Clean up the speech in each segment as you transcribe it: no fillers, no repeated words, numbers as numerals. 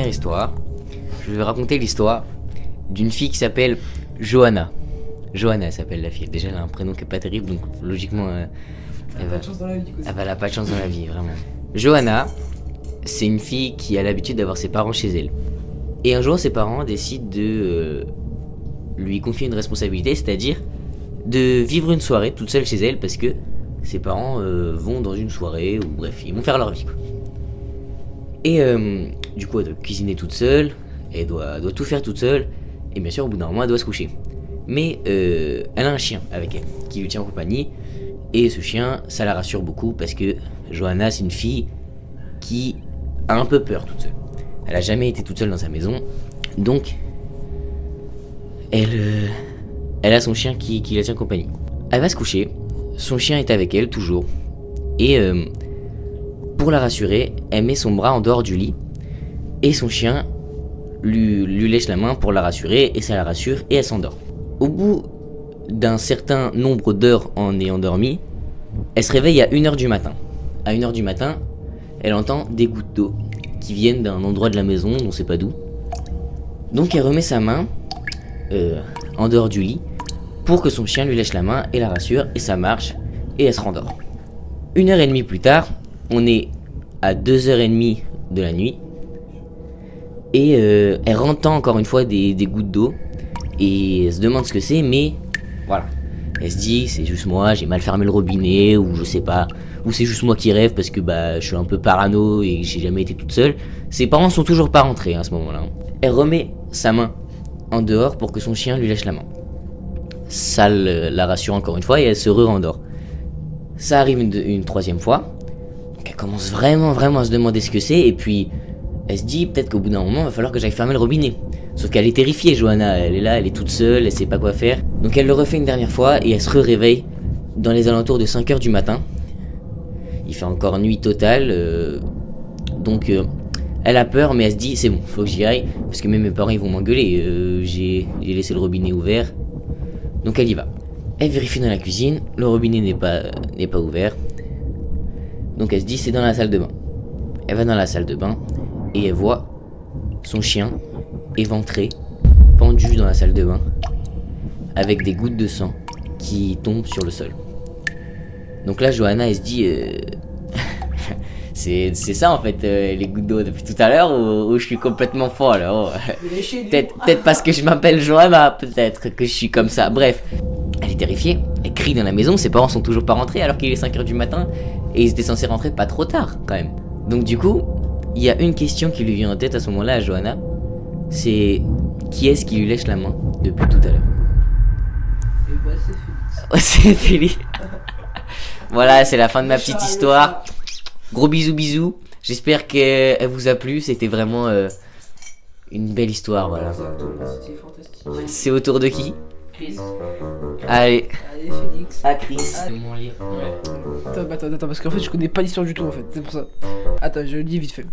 première histoire. Je vais raconter l'histoire d'une fille qui s'appelle Johanna. Johanna s'appelle la fille. Déjà, elle a un prénom qui est pas terrible, donc logiquement, elle va pas de chance dans la vie, vraiment. Johanna, c'est une fille qui a l'habitude d'avoir ses parents chez elle. Et un jour, ses parents décident de lui confier une responsabilité, c'est-à-dire de vivre une soirée toute seule chez elle, parce que ses parents vont dans une soirée, ou bref, ils vont faire leur vie, quoi. Et du coup, elle doit cuisiner toute seule, elle doit tout faire toute seule, et bien sûr, au bout d'un moment, elle doit se coucher. Mais elle a un chien avec elle, qui lui tient en compagnie, et ce chien, ça la rassure beaucoup, parce que Johanna, c'est une fille qui a un peu peur toute seule. Elle a jamais été toute seule dans sa maison, donc elle a son chien qui la tient compagnie. Elle va se coucher, son chien est avec elle toujours, et pour la rassurer, elle met son bras en dehors du lit, et son chien lui lèche la main pour la rassurer, et ça la rassure, et elle s'endort. Au bout d'un certain nombre d'heures en ayant dormi, elle se réveille à 1h du matin. À 1h du matin, elle entend des gouttes d'eau qui viennent d'un endroit de la maison, on sait pas d'où. Donc elle remet sa main en dehors du lit pour que son chien lui lèche la main et la rassure, et ça marche, et elle se rendort. 1h30 plus tard, on est à 2h30 de la nuit, et elle entend encore une fois des gouttes d'eau, et elle se demande ce que c'est, mais voilà. Elle se dit, c'est juste moi, j'ai mal fermé le robinet, ou je sais pas, ou c'est juste moi qui rêve parce que je suis un peu parano et j'ai jamais été toute seule. Ses parents sont toujours pas rentrés à ce moment-là. Elle remet sa main en dehors pour que son chien lui lèche la main. Ça la rassure encore une fois, et elle se re-rendort. Ça arrive une troisième fois, donc elle commence vraiment à se demander ce que c'est, et puis elle se dit, peut-être qu'au bout d'un moment, il va falloir que j'aille fermer le robinet. Sauf qu'elle est terrifiée, Johanna, elle est là, elle est toute seule, elle sait pas quoi faire. Donc elle le refait une dernière fois, et elle se réveille dans les alentours de 5h du matin. Il fait encore nuit totale, donc elle a peur, mais elle se dit, c'est bon, faut que j'y aille, parce que même mes parents ils vont m'engueuler, j'ai laissé le robinet ouvert. Donc elle y va. Elle vérifie dans la cuisine, le robinet n'est pas ouvert. Donc elle se dit, c'est dans la salle de bain. Elle va dans la salle de bain, et elle voit son chien éventré, pendu dans la salle de bain, avec des gouttes de sang qui tombent sur le sol. Donc là, Johanna, elle se dit, c'est ça en fait, les gouttes d'eau depuis tout à l'heure, ou je suis complètement folle. Oh. Peut-être parce que je m'appelle Johanna, peut-être que je suis comme ça. Bref, elle est terrifiée, elle crie dans la maison, ses parents sont toujours pas rentrés alors qu'il est 5h du matin, et ils étaient censés rentrer pas trop tard quand même. Donc du coup, il y a une question qui lui vient en tête à ce moment-là à Johanna, c'est qui est-ce qui lui lèche la main depuis tout à l'heure? Et bah c'est Félix. Oh, c'est Félix. Voilà, c'est la fin de ma petite histoire. Gros bisous. J'espère qu'elle vous a plu. C'était vraiment une belle histoire, voilà. C'était fantastique. C'est au tour de qui? Chris. Allez, Félix. à Chris. Attends, parce qu'en fait je connais pas l'histoire du tout en fait, c'est pour ça. Attends, je le dis vite fait.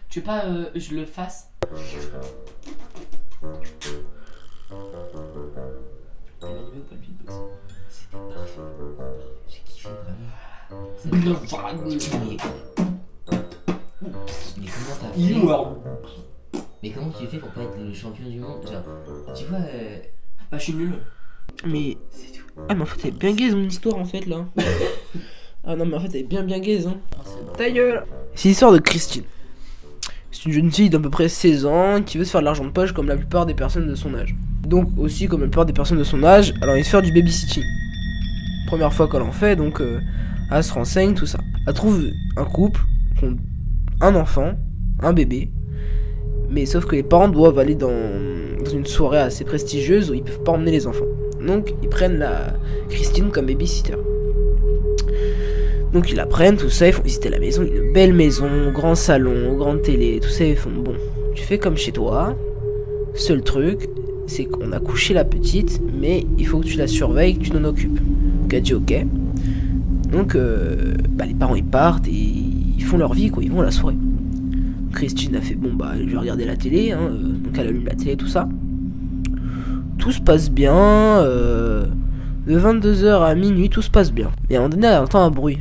Tu veux pas je le fasse? C'était parfait. J'ai kiffé vraiment. Mais comment tu fais pour pas être le champion du monde? Genre, tu vois, Bah je suis nul. Mais c'est tout. Ah mais en fait elle est bien gaze mon histoire en fait là. Ah non mais en fait elle est bien gaze hein. Ta gueule. C'est l'histoire de Christine. C'est une jeune fille d'à peu près 16 ans qui veut se faire de l'argent de poche comme la plupart des personnes de son âge. Donc aussi comme la plupart des personnes de son âge, elle a envie de faire du babysitting. Première fois qu'elle en fait, donc elle se renseigne, tout ça. Elle trouve un couple qui ont un enfant, un bébé. Mais sauf que les parents doivent aller dans une soirée assez prestigieuse où ils peuvent pas emmener les enfants. Donc ils prennent la Christine comme babysitter. Donc ils la prennent, tout ça, ils font visiter la maison, une belle maison, grand salon, grande télé, tout ça, ils font bon, tu fais comme chez toi. Seul truc, c'est qu'on a couché la petite, mais il faut que tu la surveilles, que tu t'en occupes. Donc elle dit ok. Donc les parents ils partent et ils font leur vie quoi, ils vont à la soirée. Christine a fait bon je vais regarder la télé, hein, donc elle allume la télé, tout ça. Tout se passe bien, de 22h à minuit, tout se passe bien. Et à un moment donné, elle entend un bruit.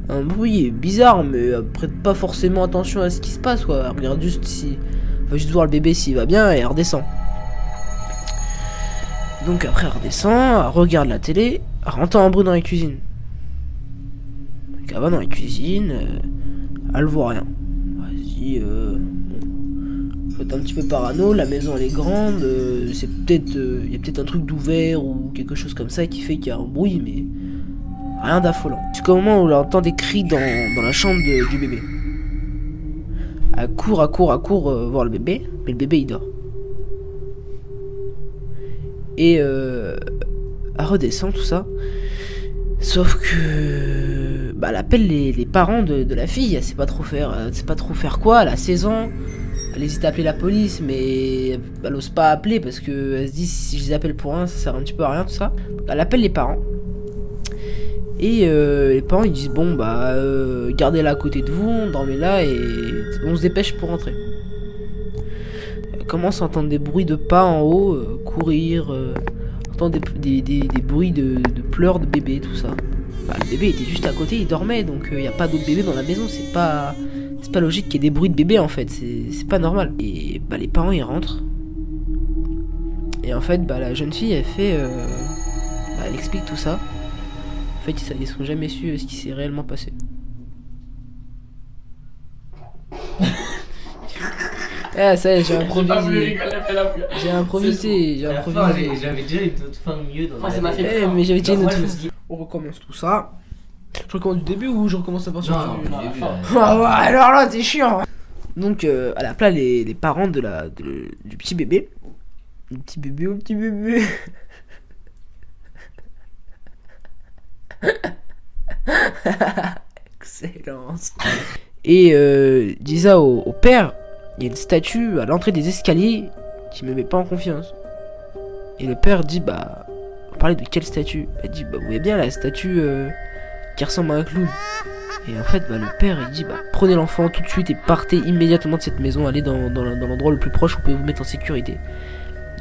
un bruit bizarre, mais elle prête pas forcément attention à ce qui se passe, quoi. Elle regarde juste si... Elle va juste voir le bébé s'il va bien et elle redescend. Donc après elle redescend, elle regarde la télé, elle entend un bruit dans la cuisine. Donc elle va dans la cuisine, elle voit rien. Vas-y, faut être un petit peu parano, la maison elle est grande, c'est peut-être, y a peut-être un truc d'ouvert ou quelque chose comme ça qui fait qu'il y a un bruit, mais rien d'affolant. Jusqu'au moment où elle entend des cris dans la chambre du bébé. Elle court voir le bébé, mais le bébé il dort. Et elle redescend tout ça. Sauf que elle appelle les parents de la fille. Elle sait pas trop faire quoi. Elle a 16 ans. Elle hésite à appeler la police, mais elle ose pas appeler parce que elle se dit si je les appelle pour rien, ça sert un petit peu à rien tout ça. Elle appelle les parents. Et les parents ils disent bon gardez-la à côté de vous, dormez-la et on se dépêche pour rentrer. Elle commence à entendre des bruits de pas en haut, courir, entendre des bruits de pleurs de bébé, tout ça. Le bébé était juste à côté, il dormait, donc il n'y a pas d'autres bébés dans la maison, c'est pas logique qu'il y ait des bruits de bébé en fait, c'est pas normal. Et les parents ils rentrent. Et en fait la jeune fille elle fait elle explique tout ça. En fait ils sont jamais su ce qui s'est réellement passé. Ah ça y est, j'ai improvisé. J'avais déjà une autre fin mieux dans la ça m'a fait mais j'avais déjà une autre fin. On recommence tout ça. Je recommence du début ou je recommence à partir du début? Ah ouais, alors là c'est chiant. Donc elle appelle les parents du petit bébé. Le petit bébé. Excellence. Et dis ça au père. Il y a une statue à l'entrée des escaliers qui me met pas en confiance. Et le père dit on parlait de quelle statue? Il dit vous voyez bien la statue qui ressemble à un clown. Et en fait le père il dit prenez l'enfant tout de suite et partez immédiatement de cette maison, allez dans l'endroit le plus proche où vous pouvez vous mettre en sécurité.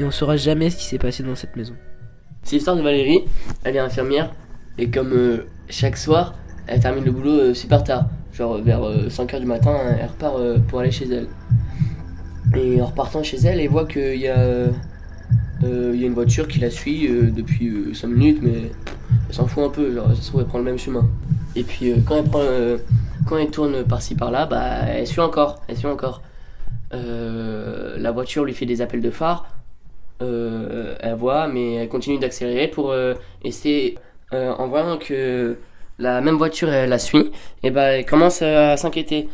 Et on saura jamais ce qui s'est passé dans cette maison. C'est l'histoire de Valérie, elle est infirmière et comme chaque soir elle termine le boulot super tard, genre vers 5h du matin elle repart pour aller chez elle. Et en repartant chez elle, elle voit qu'il y a une voiture qui la suit depuis 5 minutes, mais elle s'en fout un peu, genre ça se trouve elle prend le même chemin. Et puis quand elle tourne par-ci par-là, elle suit encore. La voiture lui fait des appels de phare, elle voit, mais elle continue d'accélérer pour essayer, en voyant que la même voiture elle la suit, et elle commence à s'inquiéter.